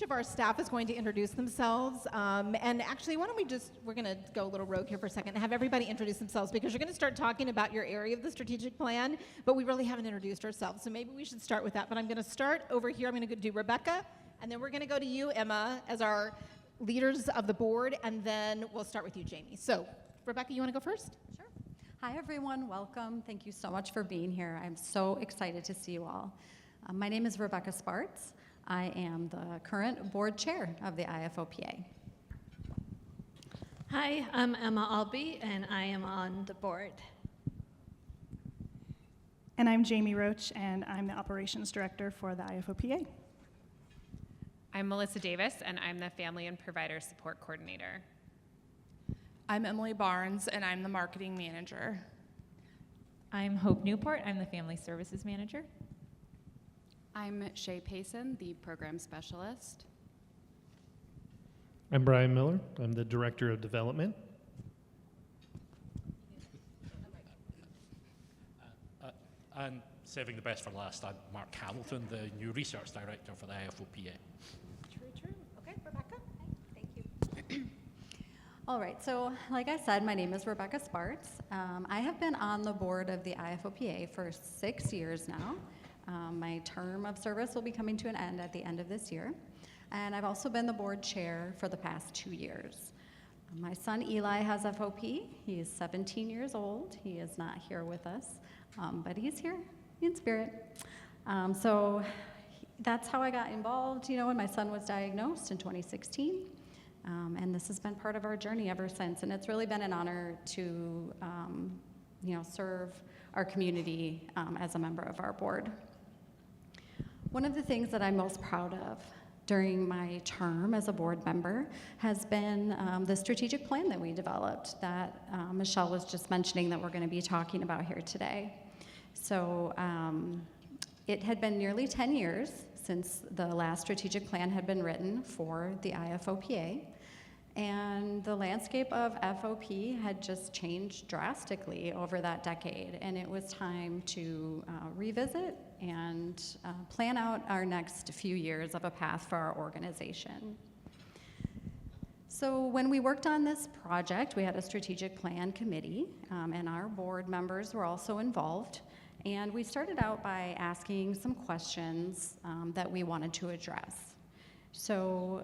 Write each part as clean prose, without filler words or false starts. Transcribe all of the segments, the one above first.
each of our staff is going to introduce themselves. And actually, why don't we're going to go a little rogue here for a second and have everybody introduce themselves, because you're going to start talking about your area of the strategic plan, but we really haven't introduced ourselves. So maybe we should start with that. But I'm going to start over here. I'm going to do Rebecca, and then we're going to go to you, Emma, as our leaders of the board, and then we'll start with you, Jamie. So, Rebecca, you want to go first? Sure. Hi, everyone. Welcome. Thank you so much for being here. I'm so excited to see you all. My name is Rebecca Spartz. I am the current board chair of the IFOPA. Hi, I'm Emma Albee, and I am on the board. And I'm Jamie Roach, and I'm the operations director for the IFOPA. I'm Melissa Davis, and I'm the Family and Provider Support Coordinator. I'm Emily Barnes, and I'm the marketing manager. I'm Hope Newport. I'm the Family Services Manager. I'm Shay Payson, the program specialist. I'm Brian Miller. I'm the Director of Development. And saving the best for last, I'm Mark Hamilton, the new Research Director for the IFOPA. True. Okay, Rebecca. Thank you. All right, so like I said, my name is Rebecca Spartz. I have been on the board of the IFOPA for 6 years now. My term of service will be coming to an end at the end of this year. And I've also been the board chair for the past 2 years. My son Eli has FOP. He is 17 years old. He is not here with us, but he's here in spirit. So that's how I got involved, when my son was diagnosed in 2016. And this has been part of our journey ever since. And it's really been an honor to, serve our community as a member of our board. One of the things that I'm most proud of during my term as a board member has been the strategic plan that we developed that Michelle was just mentioning that we're going to be talking about here today. So it had been nearly 10 years since the last strategic plan had been written for the IFOPA. And the landscape of FOP had just changed drastically over that decade, and it was time to revisit and plan out our next few years of a path for our organization. So when we worked on this project, we had a strategic plan committee, and our board members were also involved. And we started out by asking some questions that we wanted to address. So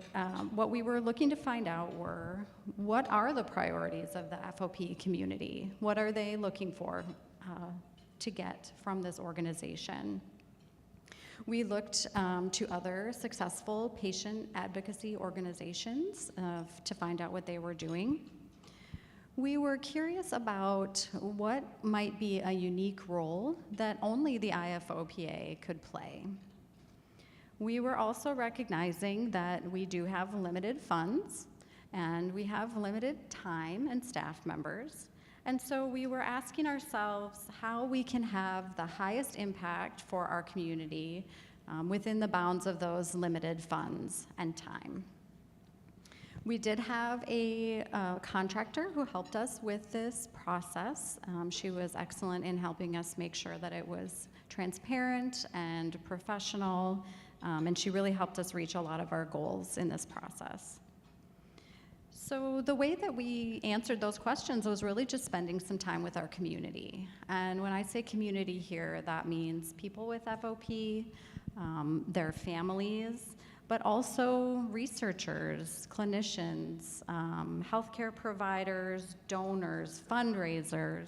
what we were looking to find out were, what are the priorities of the FOP community? What are they looking for to get from this organization? We looked to other successful patient advocacy organizations to find out what they were doing. We were curious about what might be a unique role that only the IFOPA could play. We were also recognizing that we do have limited funds, and we have limited time and staff members. And so we were asking ourselves how we can have the highest impact for our community within the bounds of those limited funds and time. We did have a contractor who helped us with this process. She was excellent in helping us make sure that it was transparent and professional, and she really helped us reach a lot of our goals in this process. So the way that we answered those questions was really just spending some time with our community. And when I say community here, that means people with FOP, their families, but also researchers, clinicians, healthcare providers, donors, fundraisers,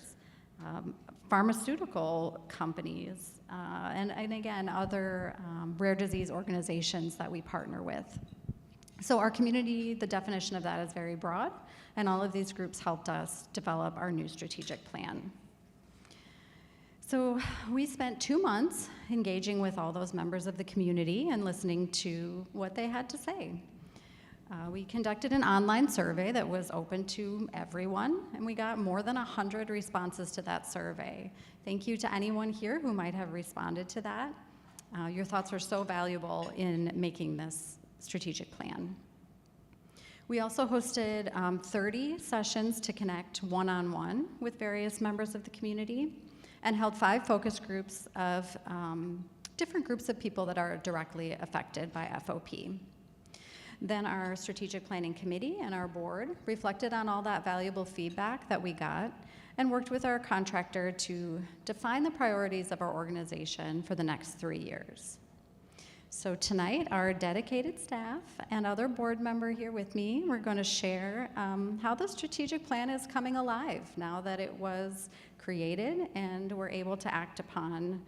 pharmaceutical companies, and again, other rare disease organizations that we partner with. So our community, the definition of that is very broad, and all of these groups helped us develop our new strategic plan. So we spent 2 months engaging with all those members of the community and listening to what they had to say. We conducted an online survey that was open to everyone, and we got more than 100 responses to that survey. Thank you to anyone here who might have responded to that. Your thoughts are so valuable in making this strategic plan. We also hosted 30 sessions to connect one-on-one with various members of the community and held 5 focus groups of different groups of people that are directly affected by FOP. Then our strategic planning committee and our board reflected on all that valuable feedback that we got and worked with our contractor to define the priorities of our organization for the next 3 years. So tonight, our dedicated staff and other board member here with me, we're going to share how the strategic plan is coming alive now that it was created and we're able to act upon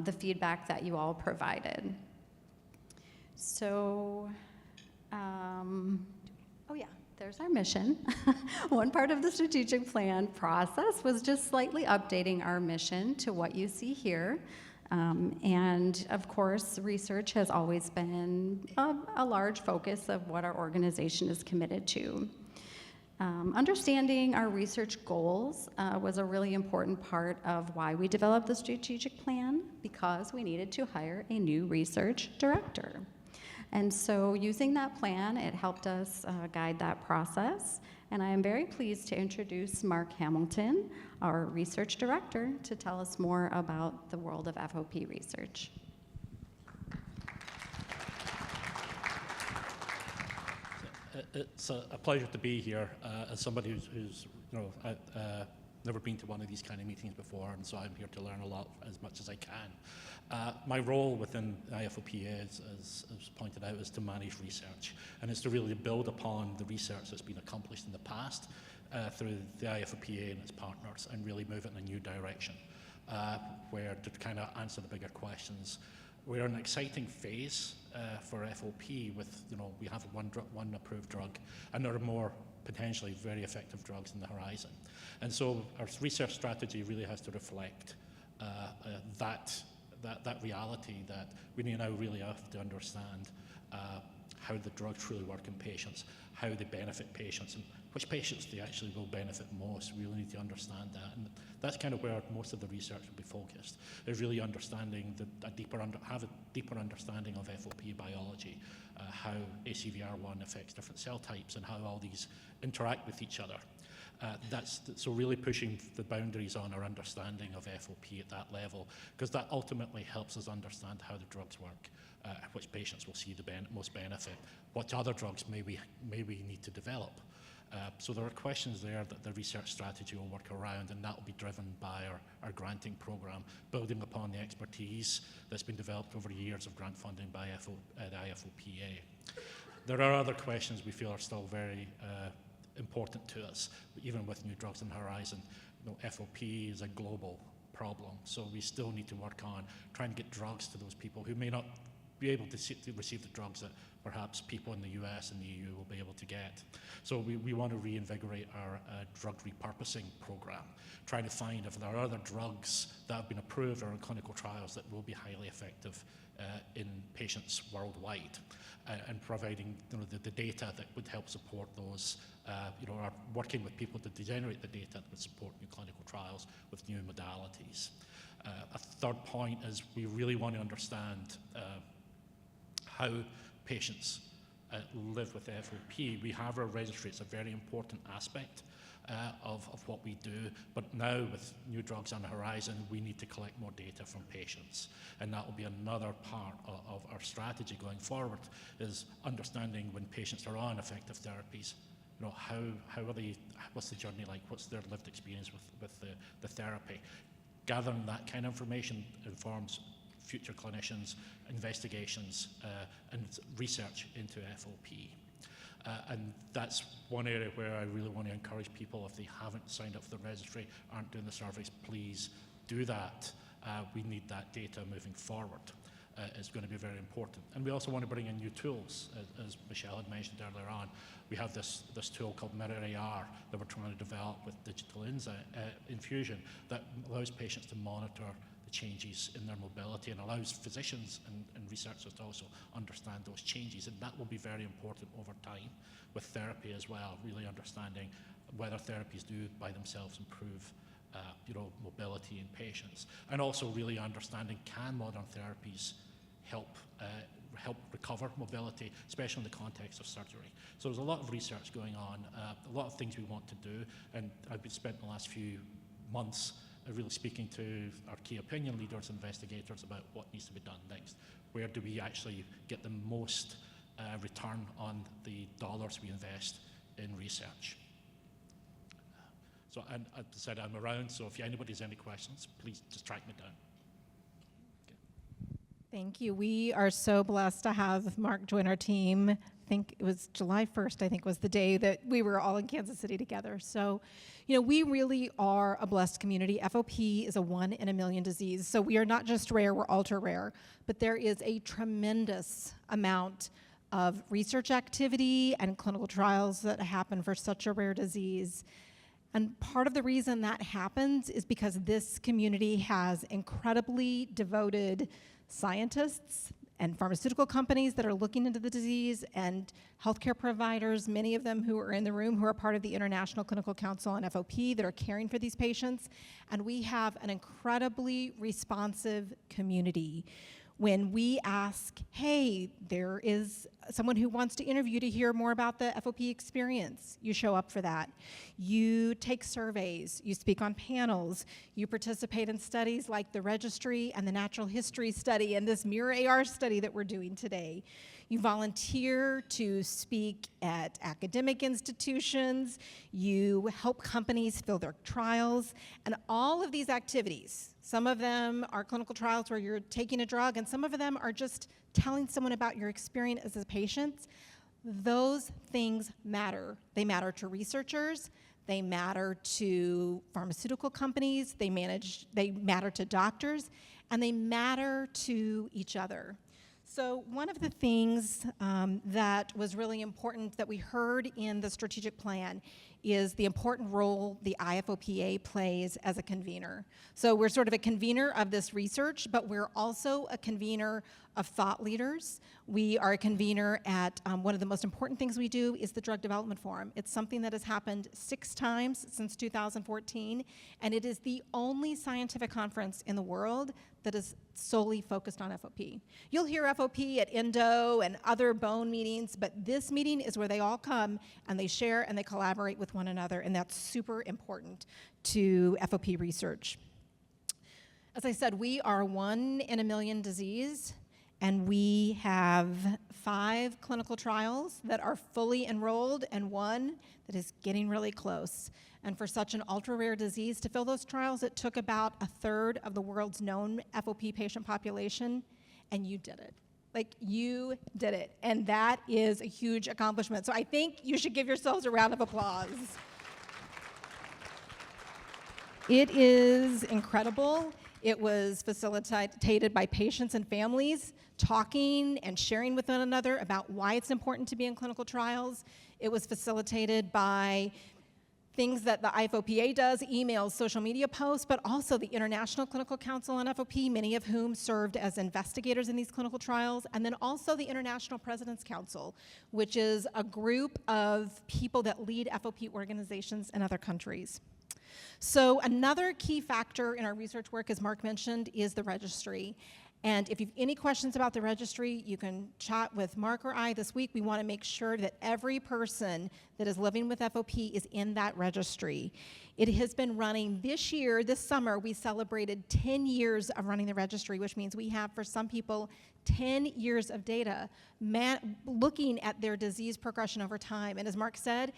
the feedback that you all provided. So, oh yeah, there's our mission. One part of the strategic plan process was just slightly updating our mission to what you see here. And of course, research has always been a large focus of what our organization is committed to. Understanding our research goals was a really important part of why we developed the strategic plan, because we needed to hire a new research director. And so using that plan, it helped us guide that process. And I am very pleased to introduce Mark Hamilton, our research director, to tell us more about the world of FOP research. It's a pleasure to be here as somebody who's never been to one of these kind of meetings before, and so I'm here to learn a lot, as much as I can. My role within IFOPA, as pointed out, is to manage research, and it's to really build upon the research that's been accomplished in the past through the IFOPA and its partners, and really move it in a new direction, where to kind of answer the bigger questions. We're in an exciting phase for FOP with, we have one approved drug, and there are more potentially very effective drugs in the horizon. And so our research strategy really has to reflect that reality, that we now really have to understand how the drugs truly work in patients, how they benefit patients, and which patients they actually will benefit most. We really need to understand that. And that's kind of where most of the research will be focused, is really understanding, have a deeper understanding of FOP biology, how ACVR1 affects different cell types and how all these interact with each other. So really pushing the boundaries on our understanding of FOP at that level, because that ultimately helps us understand how the drugs work, which patients will see the most benefit, what other drugs may we need to develop. So there are questions there that the research strategy will work around, and that will be driven by our granting program, building upon the expertise that's been developed over years of grant funding by the IFOPA. There are other questions we feel are still very important to us, even with new drugs on the horizon. FOP is a global problem, so we still need to work on trying to get drugs to those people who may not be able to receive the drugs that perhaps people in the US and the EU will be able to get. So we want to reinvigorate our drug repurposing program, trying to find if there are other drugs that have been approved or in clinical trials that will be highly effective in patients worldwide, and providing the data that would help support those, are working with people to generate the data that would support new clinical trials with new modalities. A third point is we really want to understand how patients live with FOP. We have our registry. It's a very important aspect of what we do, but now with new drugs on the horizon, we need to collect more data from patients, and that will be another part of our strategy going forward, is understanding when patients are on effective therapies, how are they, what's the journey like, what's their lived experience with the therapy. Gathering that kind of information informs future clinicians, investigations, and research into FOP. And that's one area where I really want to encourage people, if they haven't signed up for the registry, aren't doing the surveys, please do that. We need that data moving forward. It's going to be very important. And we also want to bring in new tools, as Michelle had mentioned earlier on. We have this tool called Mirror AR that we're trying to develop with digital infusion that allows patients to monitor the changes in their mobility and allows physicians and researchers to also understand those changes. And that will be very important over time with therapy as well, really understanding whether therapies do by themselves improve mobility in patients. And also really understanding, can modern therapies help recover mobility, especially in the context of surgery. So there's a lot of research going on, a lot of things we want to do, and I've been spent the last few months really speaking to our key opinion leaders, investigators about what needs to be done next. Where do we actually get the most return on the dollars we invest in research. So, and as I said, I'm around, so if anybody has any questions, please just track me down. Thank you. We are so blessed to have Mark join our team. I think it was July 1st, I think was the day that we were all in Kansas City together. So, we really are a blessed community. FOP is a 1 in a million disease. So we are not just rare, we're ultra rare. But there is a tremendous amount of research activity and clinical trials that happen for such a rare disease. And part of the reason that happens is because this community has incredibly devoted scientists and pharmaceutical companies that are looking into the disease, and healthcare providers, many of them who are in the room who are part of the International Clinical Council on FOP that are caring for these patients. And we have an incredibly responsive community. When we ask, hey, there is someone who wants to interview to hear more about the FOP experience, you show up for that. You take surveys, you speak on panels, you participate in studies like the registry and the natural history study and this mirror AR study that we're doing today. You volunteer to speak at academic institutions, you help companies fill their trials, and all of these activities, some of them are clinical trials where you're taking a drug, and some of them are just telling someone about your experience as a patient. Those things matter. They matter to researchers, they matter to pharmaceutical companies, they matter to doctors, and they matter to each other. So one of the things that was really important that we heard in the strategic plan is the important role the IFOPA plays as a convener. So we're sort of a convener of this research, but we're also a convener of thought leaders. We are a convener at one of the most important things we do is the Drug Development Forum. It's something that has happened 6 times since 2014, and it is the only scientific conference in the world that is solely focused on FOP. You'll hear FOP at Int'l and other bone meetings, but this meeting is where they all come and they share and they collaborate with one another, and that's super important to FOP research. As I said, we are 1 in a million disease, and we have 5 clinical trials that are fully enrolled and 1 that is getting really close. And for such an ultra-rare disease, to fill those trials, it took about 1/3 of the world's known FOP patient population, and you did it. Like, you did it, and that is a huge accomplishment. So I think you should give yourselves a round of applause. It is incredible. It was facilitated by patients and families talking and sharing with one another about why it's important to be in clinical trials. It was facilitated by things that the IFOPA does, emails, social media posts, but also the International Clinical Council on FOP, many of whom served as investigators in these clinical trials, and then also the International President's Council, which is a group of people that lead FOP organizations in other countries. So another key factor in our research work, as Mark mentioned, is the registry. And if you have any questions about the registry, you can chat with Mark or I this week. We want to make sure that every person that is living with FOP is in that registry. It has been running this year, this summer, we celebrated 10 years of running the registry, which means we have, for some people, 10 years of data looking at their disease progression over time. And as Mark said,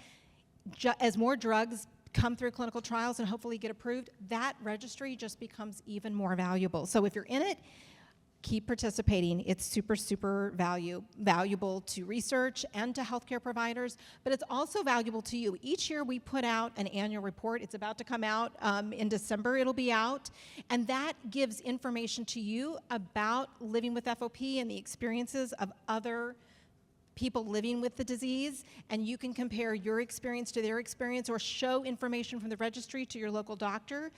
as more drugs come through clinical trials and hopefully get approved, that registry just becomes even more valuable. So if you're in it, keep participating. It's super, super valuable to research and to healthcare providers, but it's also valuable to you. Each year we put out an annual report. It's about to come out in December. It'll be out, and that gives information to you about living with FOP and the experiences of other people living with the disease, and you can compare your experience to their experience or show information from the registry to your local doctor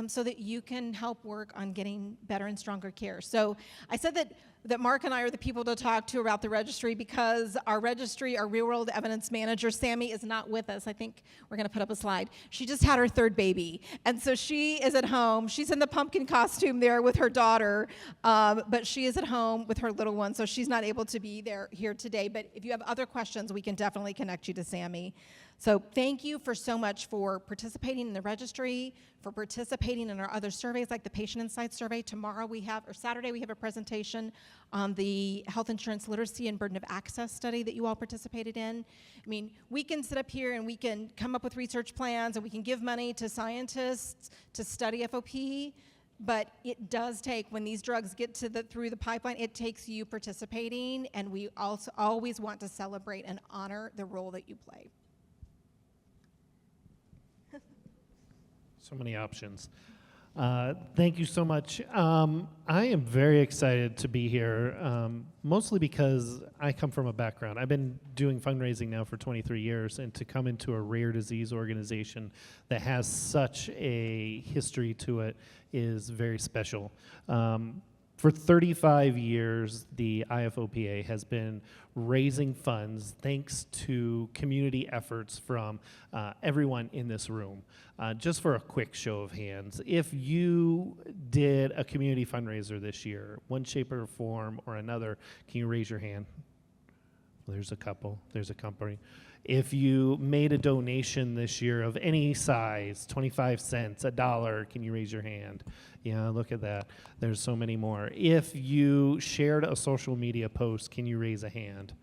so that you can help work on getting better and stronger care. So I said that Mark and I are the people to talk to about the registry because our registry, our real-world evidence manager, Sammy, is not with us. I think we're going to put up a slide. She just had her 3rd baby, and so she is at home. She's in the pumpkin costume there with her daughter, but she is at home with her little one, so she's not able to be here today. But if you have other questions, we can definitely connect you to Sammy. So thank you for so much for participating in the registry, for participating in our other surveys like the Patient Insights Survey. Saturday we have a presentation on the Health Insurance Literacy and Burden of Access study that you all participated in. I mean, we can sit up here and we can come up with research plans and we can give money to scientists to study FOP, but it does take, when these drugs get through the pipeline, it takes you participating, and we also always want to celebrate and honor the role that you play. So many options. Thank you so much. I am very excited to be here, mostly because I come from a background. I've been doing fundraising now for 23 years, and to come into a rare disease organization that has such a history to it is very special. For 35 years, the IFOPA has been raising funds thanks to community efforts from everyone in this room. Just for a quick show of hands, if you did a community fundraiser this year, one shape or form or another, can you raise your hand? There's a couple, there's a company. If you made a donation this year of any size, 25 cents, $1, can you raise your hand? Yeah, look at that. There's so many more. If you shared a social media post, can you raise a hand?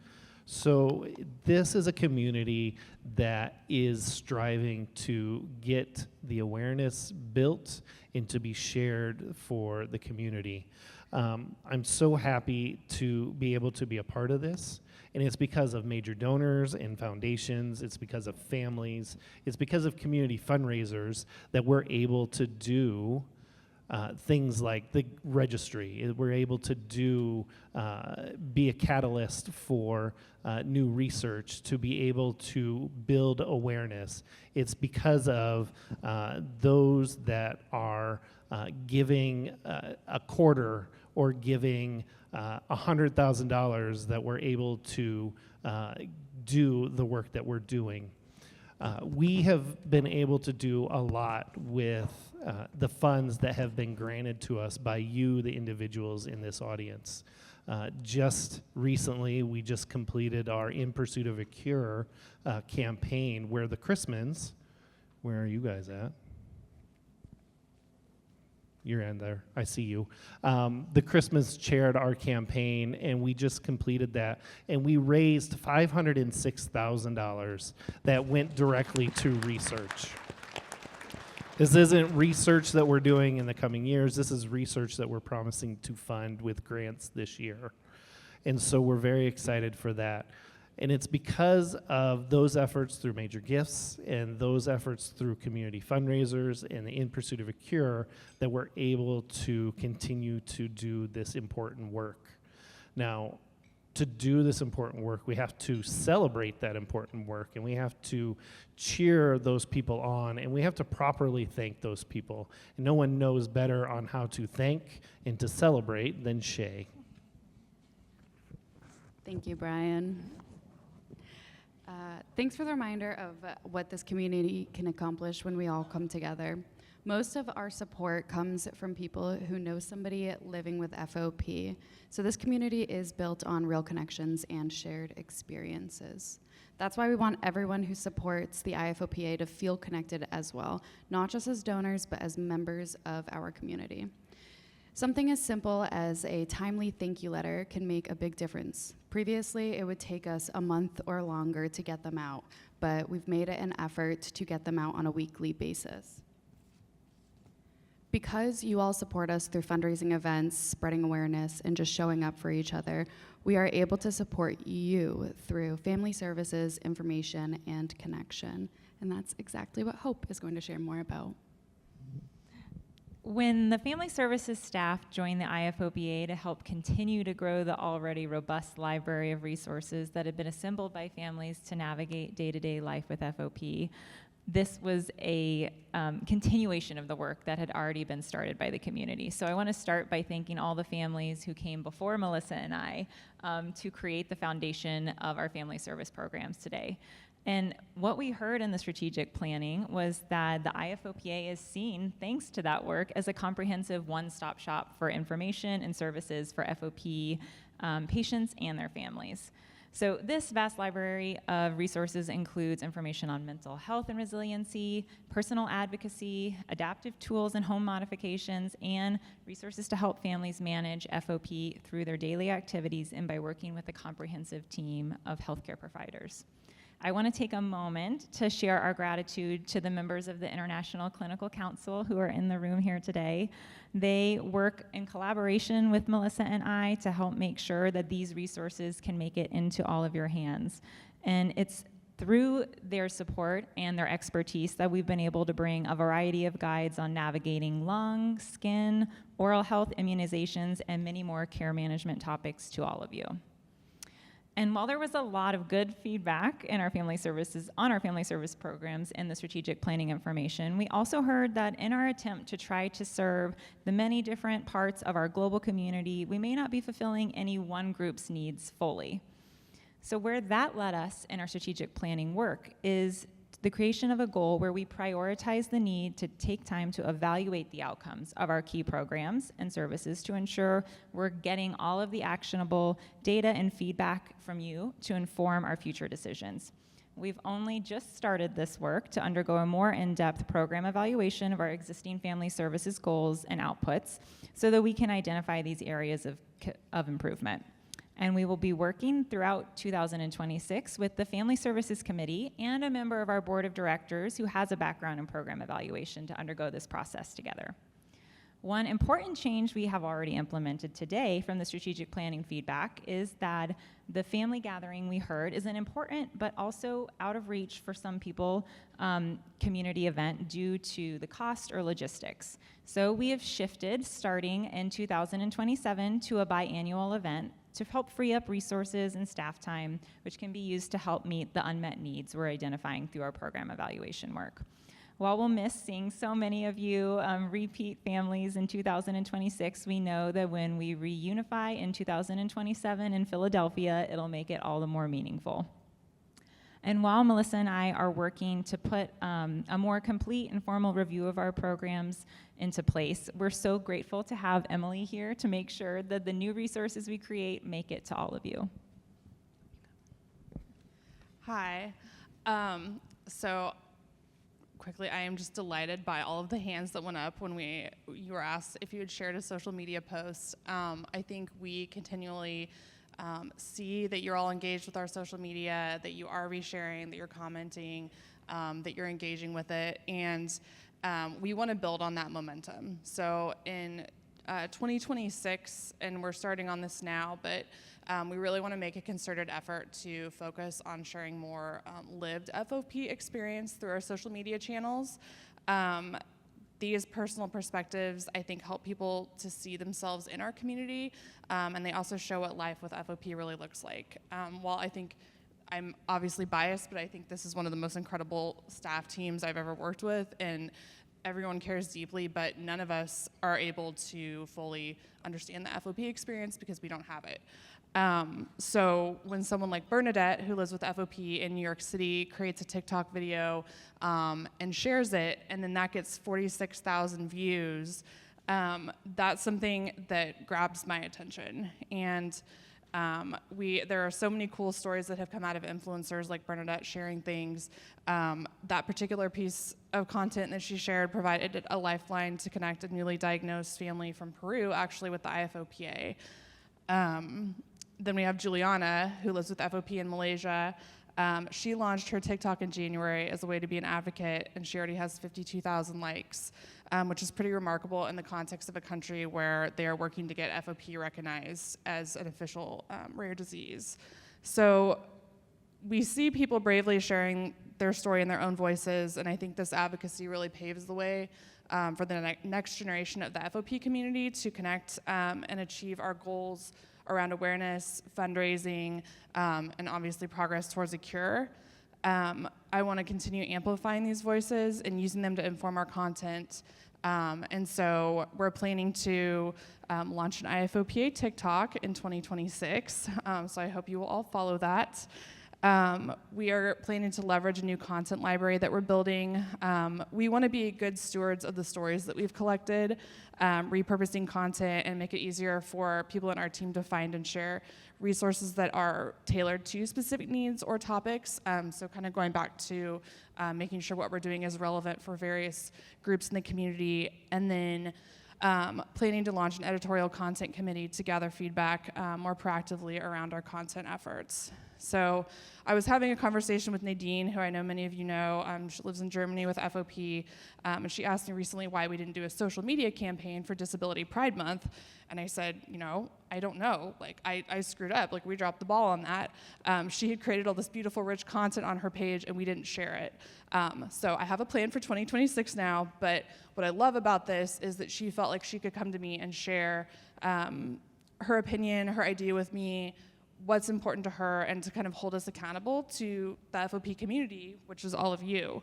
So this is a community that is striving to get the awareness built and to be shared for the community. I'm so happy to be able to be a part of this. And it's because of major donors and foundations. It's because of families. It's because of community fundraisers that we're able to do things like the registry. We're able to be a catalyst for new research, to be able to build awareness. It's because of those that are giving a quarter or giving $100,000 that we're able to do the work that we're doing. We have been able to do a lot with the funds that have been granted to us by you, the individuals in this audience. Just recently, we just completed our In Pursuit of a Cure campaign where the Chrismans, where are you guys at? You're in there. I see you. The Christmas chaired our campaign, and we just completed that. And we raised $506,000 that went directly to research. This isn't research that we're doing in the coming years. This is research that we're promising to fund with grants this year. And so we're very excited for that. And it's because of those efforts through Major Gifts and those efforts through community fundraisers and the In Pursuit of a Cure that we're able to continue to do this important work. Now, to do this important work, we have to celebrate that important work, and we have to cheer those people on, and we have to properly thank those people. And no one knows better on how to thank and to celebrate than Shay. Thank you, Brian. Thanks for the reminder of what this community can accomplish when we all come together. Most of our support comes from people who know somebody living with FOP. So this community is built on real connections and shared experiences. That's why we want everyone who supports the IFOPA to feel connected as well, not just as donors, but as members of our community. Something as simple as a timely thank you letter can make a big difference. Previously, it would take us a month or longer to get them out, but we've made it an effort to get them out on a weekly basis. Because you all support us through fundraising events, spreading awareness, and just showing up for each other, we are able to support you through family services, information, and connection. And that's exactly what Hope is going to share more about. When the family services staff joined the IFOPA to help continue to grow the already robust library of resources that had been assembled by families to navigate day-to-day life with FOP, this was a continuation of the work that had already been started by the community. So I want to start by thanking all the families who came before Melissa and I to create the foundation of our family service programs today. And what we heard in the strategic planning was that the IFOPA is seen, thanks to that work, as a comprehensive one-stop shop for information and services for FOP patients and their families. So this vast library of resources includes information on mental health and resiliency, personal advocacy, adaptive tools and home modifications, and resources to help families manage FOP through their daily activities and by working with a comprehensive team of healthcare providers. I want to take a moment to share our gratitude to the members of the International Clinical Council who are in the room here today. They work in collaboration with Melissa and I to help make sure that these resources can make it into all of your hands. And it's through their support and their expertise that we've been able to bring a variety of guides on navigating lung, skin, oral health, immunizations, and many more care management topics to all of you. And while there was a lot of good feedback in our family services, on our family service programs and the strategic planning information, we also heard that in our attempt to try to serve the many different parts of our global community, we may not be fulfilling any one group's needs fully. So where that led us in our strategic planning work is the creation of a goal where we prioritize the need to take time to evaluate the outcomes of our key programs and services to ensure we're getting all of the actionable data and feedback from you to inform our future decisions. We've only just started this work to undergo a more in-depth program evaluation of our existing family services goals and outputs so that we can identify these areas of improvement. And we will be working throughout 2026 with the Family Services Committee and a member of our board of directors who has a background in program evaluation to undergo this process together. One important change we have already implemented today from the strategic planning feedback is that the family gathering we heard is an important but also out of reach for some people community event due to the cost or logistics. So we have shifted starting in 2027 to a biannual event to help free up resources and staff time, which can be used to help meet the unmet needs we're identifying through our program evaluation work. While we'll miss seeing so many of you repeat families in 2026, we know that when we reunify in 2027 in Philadelphia, it'll make it all the more meaningful. And while Melissa and I are working to put a more complete and formal review of our programs into place, we're so grateful to have Emily here to make sure that the new resources we create make it to all of you. Hi. So quickly, I am just delighted by all of the hands that went up when you were asked if you had shared a social media post. I think we continually see that you're all engaged with our social media, that you are resharing, that you're commenting, that you're engaging with it, and we want to build on that momentum. So in 2026, and we're starting on this now, but we really want to make a concerted effort to focus on sharing more lived FOP experience through our social media channels. These personal perspectives, I think, help people to see themselves in our community, and they also show what life with FOP really looks like. While I think I'm obviously biased, but I think this is one of the most incredible staff teams I've ever worked with, and everyone cares deeply, but none of us are able to fully understand the FOP experience because we don't have it. So when someone like Bernadette, who lives with FOP in New York City, creates a TikTok video and shares it, and then that gets 46,000 views, that's something that grabs my attention. And there are so many cool stories that have come out of influencers like Bernadette sharing things. That particular piece of content that she shared provided a lifeline to connect a newly diagnosed family from Peru, actually with the IFOPA. Then we have Juliana, who lives with FOP in Malaysia. She launched her TikTok in January as a way to be an advocate, and she already has 52,000 likes, which is pretty remarkable in the context of a country where they are working to get FOP recognized as an official rare disease. So we see people bravely sharing their story in their own voices, and I think this advocacy really paves the way for the next generation of the FOP community to connect and achieve our goals around awareness, fundraising, and obviously progress towards a cure. I want to continue amplifying these voices and using them to inform our content. And so we're planning to launch an IFOPA TikTok in 2026. So I hope you will all follow that. We are planning to leverage a new content library that we're building. We want to be good stewards of the stories that we've collected, repurposing content and make it easier for people in our team to find and share resources that are tailored to specific needs or topics. So kind of going back to making sure what we're doing is relevant for various groups in the community, and then planning to launch an editorial content committee to gather feedback more proactively around our content efforts. So I was having a conversation with Nadine, who I know many of you know. She lives in Germany with FOP, and she asked me recently why we didn't do a social media campaign for Disability Pride Month. And I said, I don't know. I screwed up. We dropped the ball on that. She had created all this beautiful, rich content on her page, and we didn't share it. So I have a plan for 2026 now, but what I love about this is that she felt like she could come to me and share her opinion, her idea with me, what's important to her, and to kind of hold us accountable to the FOP community, which is all of you.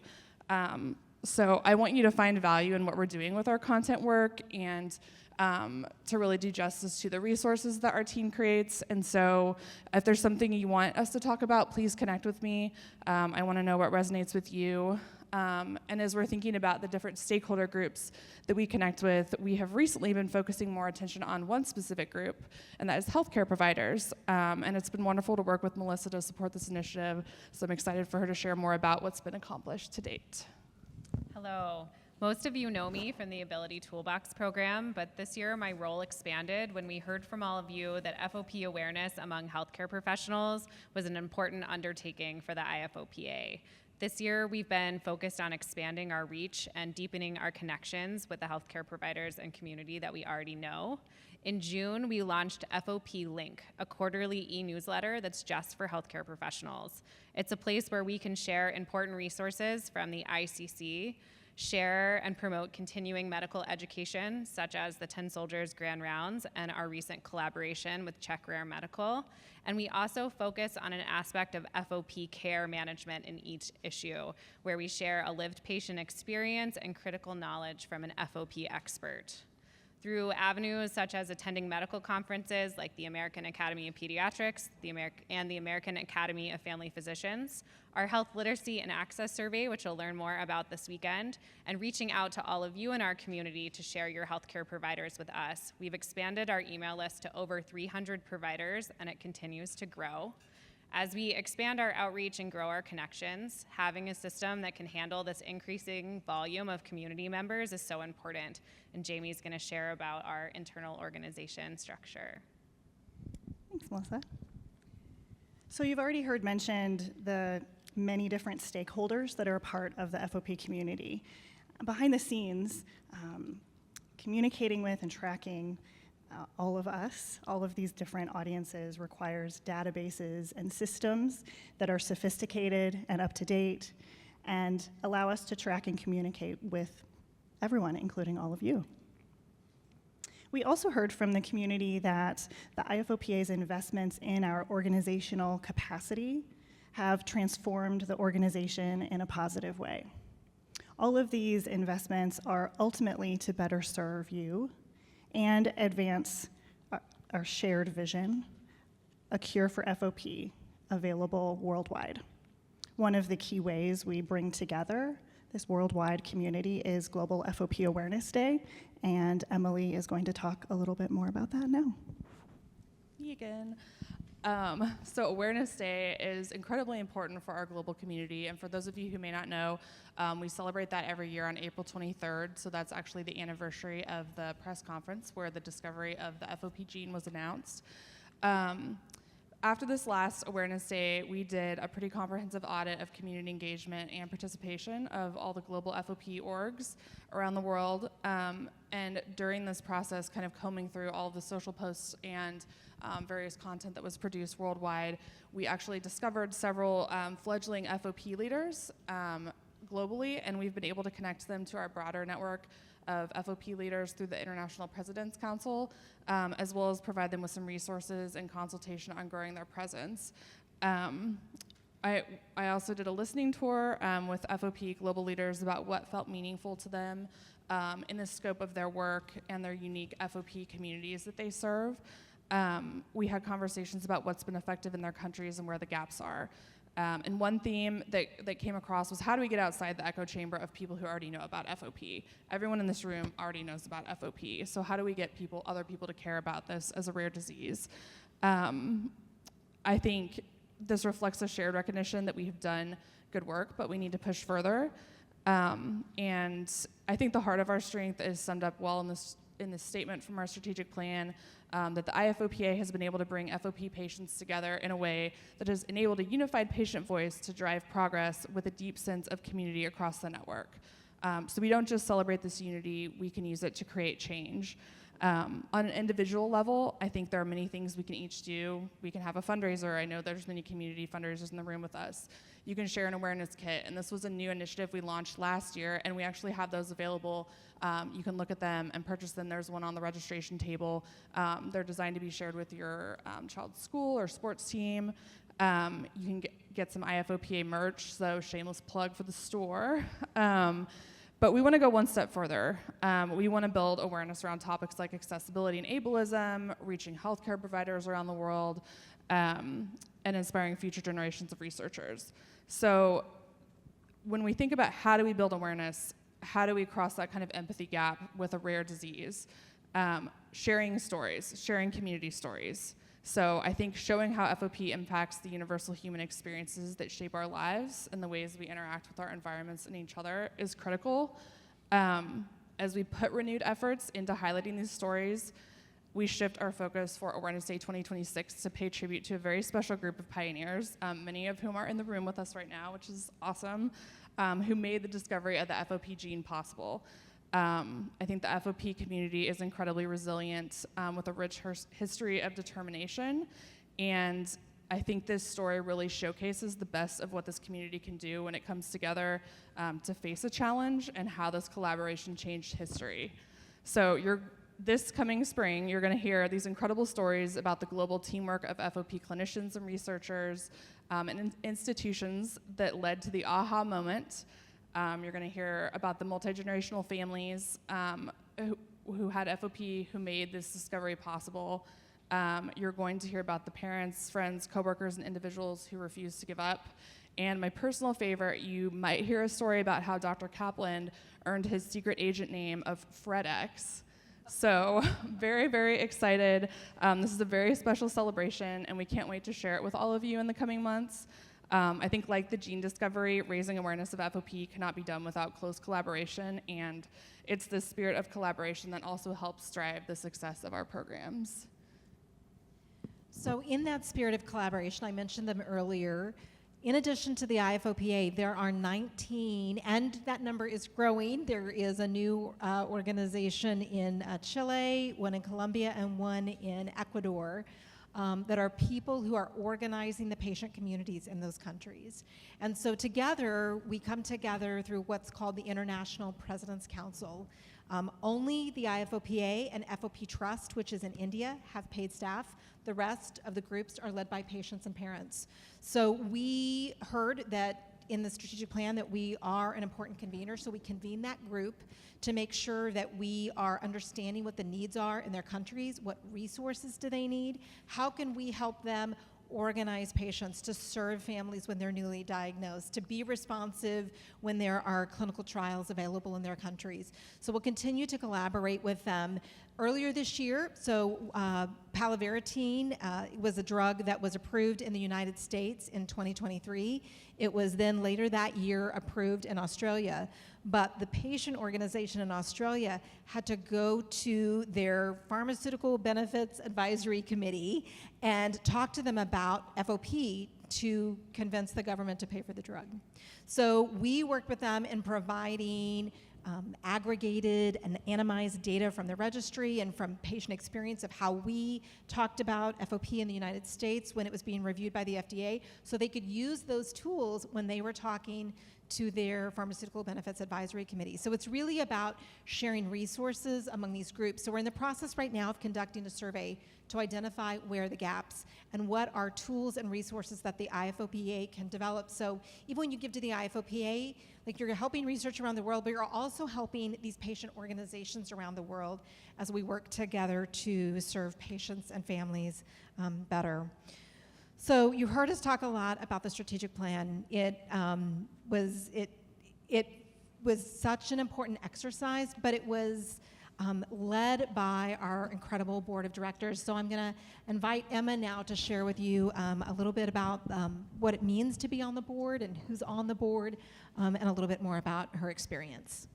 So I want you to find value in what we're doing with our content work, and to really do justice to the resources that our team creates. And so if there's something you want us to talk about, please connect with me. I want to know what resonates with you. And as we're thinking about the different stakeholder groups that we connect with, we have recently been focusing more attention on one specific group, and that is healthcare providers. And it's been wonderful to work with Melissa to support this initiative, so I'm excited for her to share more about what's been accomplished to date. Hello. Most of you know me from the Ability Toolbox program, but this year my role expanded when we heard from all of you that FOP awareness among healthcare professionals was an important undertaking for the IFOPA. This year, we've been focused on expanding our reach and deepening our connections with the healthcare providers and community that we already know. In June, we launched FOP Link, a quarterly e-newsletter that's just for healthcare professionals. It's a place where we can share important resources from the ICC, share and promote continuing medical education, such as the 10 Soldiers Grand Rounds and our recent collaboration with Czech Rare Medical. And we also focus on an aspect of FOP care management in each issue, where we share a lived patient experience and critical knowledge from an FOP expert. Through avenues such as attending medical conferences like the American Academy of Pediatrics and the American Academy of Family Physicians, our health literacy and access survey, which you'll learn more about this weekend, and reaching out to all of you in our community to share your healthcare providers with us. We've expanded our email list to over 300 providers, and it continues to grow. As we expand our outreach and grow our connections, having a system that can handle this increasing volume of community members is so important. And Jamie's going to share about our internal organization structure. Thanks, Melissa. So you've already heard mentioned the many different stakeholders that are a part of the FOP community. Behind the scenes, communicating with and tracking all of us, all of these different audiences, requires databases and systems that are sophisticated and up to date and allow us to track and communicate with everyone, including all of you. We also heard from the community that the IFOPA's investments in our organizational capacity have transformed the organization in a positive way. All of these investments are ultimately to better serve you and advance our shared vision, a cure for FOP, available worldwide. One of the key ways we bring together this worldwide community is Global FOP Awareness Day, and Emily is going to talk a little bit more about that now. Me again. So Awareness Day is incredibly important for our global community, and for those of you who may not know, we celebrate that every year on April 23rd, so that's actually the anniversary of the press conference where the discovery of the FOP gene was announced. After this last Awareness Day, we did a pretty comprehensive audit of community engagement and participation of all the global FOP orgs around the world, and during this process, kind of combing through all of the social posts and various content that was produced worldwide, we actually discovered several fledgling FOP leaders globally, and we've been able to connect them to our broader network of FOP leaders through the International President's Council, as well as provide them with some resources and consultation on growing their presence. I also did a listening tour with FOP global leaders about what felt meaningful to them in the scope of their work and their unique FOP communities that they serve. We had conversations about what's been effective in their countries and where the gaps are. And one theme that came across was, how do we get outside the echo chamber of people who already know about FOP? Everyone in this room already knows about FOP, so how do we get other people to care about this as a rare disease? I think this reflects a shared recognition that we have done good work, but we need to push further. And I think the heart of our strength is summed up well in this statement from our strategic plan, that the IFOPA has been able to bring FOP patients together in a way that has enabled a unified patient voice to drive progress with a deep sense of community across the network. So we don't just celebrate this unity, we can use it to create change. On an individual level, I think there are many things we can each do. We can have a fundraiser. I know there's many community fundraisers in the room with us. You can share an awareness kit, and this was a new initiative we launched last year, and we actually have those available. You can look at them and purchase them. There's one on the registration table. They're designed to be shared with your child's school or sports team. You can get some IFOPA merch, so shameless plug for the store. But we want to go one step further. We want to build awareness around topics like accessibility and ableism, reaching healthcare providers around the world, and inspiring future generations of researchers. So when we think about how do we build awareness, how do we cross that kind of empathy gap with a rare disease? Sharing stories, sharing community stories. So I think showing how FOP impacts the universal human experiences that shape our lives and the ways we interact with our environments and each other is critical. As we put renewed efforts into highlighting these stories, we shift our focus for Awareness Day 2026 to pay tribute to a very special group of pioneers, many of whom are in the room with us right now, which is awesome, who made the discovery of the FOP gene possible. I think the FOP community is incredibly resilient with a rich history of determination, and I think this story really showcases the best of what this community can do when it comes together to face a challenge and how this collaboration changed history. So this coming spring, you're going to hear these incredible stories about the global teamwork of FOP clinicians and researchers and institutions that led to the aha moment. You're going to hear about the multi-generational families who had FOP who made this discovery possible. You're going to hear about the parents, friends, coworkers, and individuals who refused to give up. And my personal favorite, you might hear a story about how Dr. Kaplan earned his secret agent name of FredX. So very, very excited. This is a very special celebration, and we can't wait to share it with all of you in the coming months. I think like the gene discovery, raising awareness of FOP cannot be done without close collaboration, and it's the spirit of collaboration that also helps drive the success of our programs. So in that spirit of collaboration, I mentioned them earlier. In addition to the IFOPA, there are 19, and that number is growing. There is a new organization in Chile, one in Colombia, and one in Ecuador. That are people who are organizing the patient communities in those countries. And so together, we come together through what's called the International President's Council. Only the IFOPA and FOP Trust, which is in India, have paid staff. The rest of the groups are led by patients and parents. So we heard that in the strategic plan that we are an important convener, so we convene that group to make sure that we are understanding what the needs are in their countries, what resources do they need, how can we help them organize patients to serve families when they're newly diagnosed, to be responsive when there are clinical trials available in their countries. So we'll continue to collaborate with them. Earlier this year, palovarotene was a drug that was approved in the United States in 2023. It was then later that year approved in Australia. But the patient organization in Australia had to go to their Pharmaceutical Benefits Advisory Committee and talk to them about FOP to convince the government to pay for the drug. So we worked with them in providing aggregated and anonymized data from the registry and from patient experience of how we talked about FOP in the United States when it was being reviewed by the FDA, so they could use those tools when they were talking to their Pharmaceutical Benefits Advisory Committee. So it's really about sharing resources among these groups. So we're in the process right now of conducting a survey to identify where are the gaps and what are tools and resources that the IFOPA can develop. So even when you give to the IFOPA, like you're helping research around the world, but you're also helping these patient organizations around the world as we work together to serve patients and families better. So you heard us talk a lot about the strategic plan. It was such an important exercise, but it was led by our incredible board of directors. So I'm going to invite Emma now to share with you a little bit about what it means to be on the board and who's on the board, and a little bit more about her experience.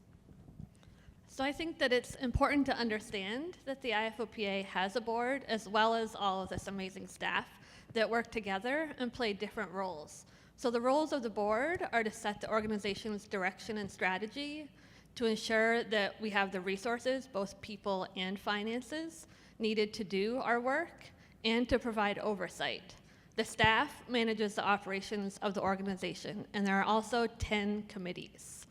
So I think that it's important to understand that the IFOPA has a board, as well as all of this amazing staff that work together and play different roles. So the roles of the board are to set the organization's direction and strategy, to ensure that we have the resources, both people and finances, needed to do our work, and to provide oversight. The staff manages the operations of the organization, and there are also 10 committees.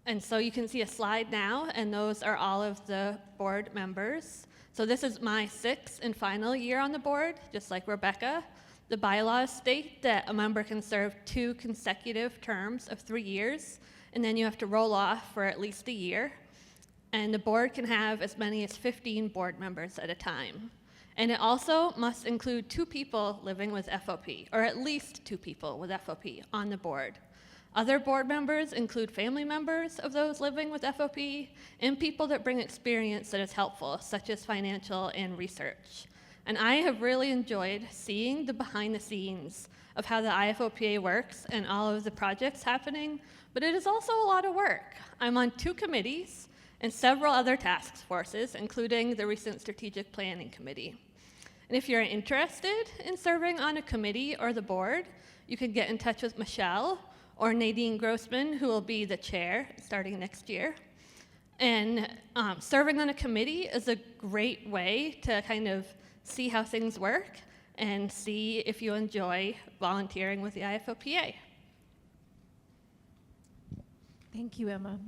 And so you can see a slide now, and those are all of the board members. So this is my 6th and final year on the board, just like Rebecca. The bylaws state that a member can serve 2 consecutive terms of 3 years, and then you have to roll off for at least a year. And the board can have as many as 15 board members at a time. And it also must include 2 people living with FOP, or at least 2 people with FOP on the board. Other board members include family members of those living with FOP and people that bring experience that is helpful, such as financial and research. And I have really enjoyed seeing the behind the scenes of how the IFOPA works and all of the projects happening, but it is also a lot of work. I'm on 2 committees and several other task forces, including the recent Strategic Planning Committee. And if you're interested in serving on a committee or the board, you can get in touch with Michelle or Nadine Grossman, who will be the chair starting next year. And serving on a committee is a great way to kind of see how things work and see if you enjoy volunteering with the IFOPA. Thank you, Emma.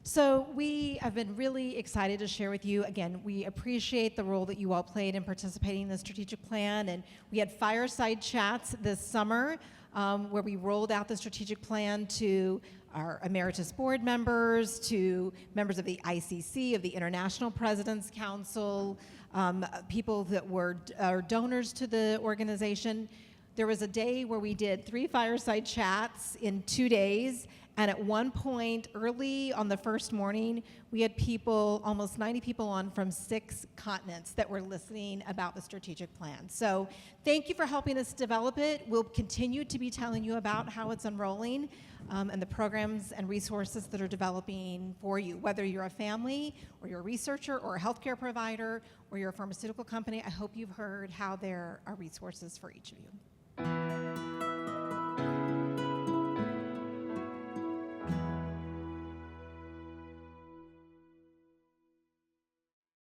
So we have been really excited to share with you. Again, we appreciate the role that you all played in participating in the strategic plan, and we had fireside chats this summer where we rolled out the strategic plan to our emeritus board members, to members of the ICC, of the International President's Council, people that were donors to the organization. There was a day where we did 3 fireside chats in 2 days, and at one point early on the first morning, we had people, almost 90 people on from 6 continents that were listening about the strategic plan. So thank you for helping us develop it. We'll continue to be telling you about how it's unrolling and the programs and resources that are developing for you, whether you're a family or you're a researcher or a healthcare provider or you're a pharmaceutical company. I hope you've heard how there are resources for each of you.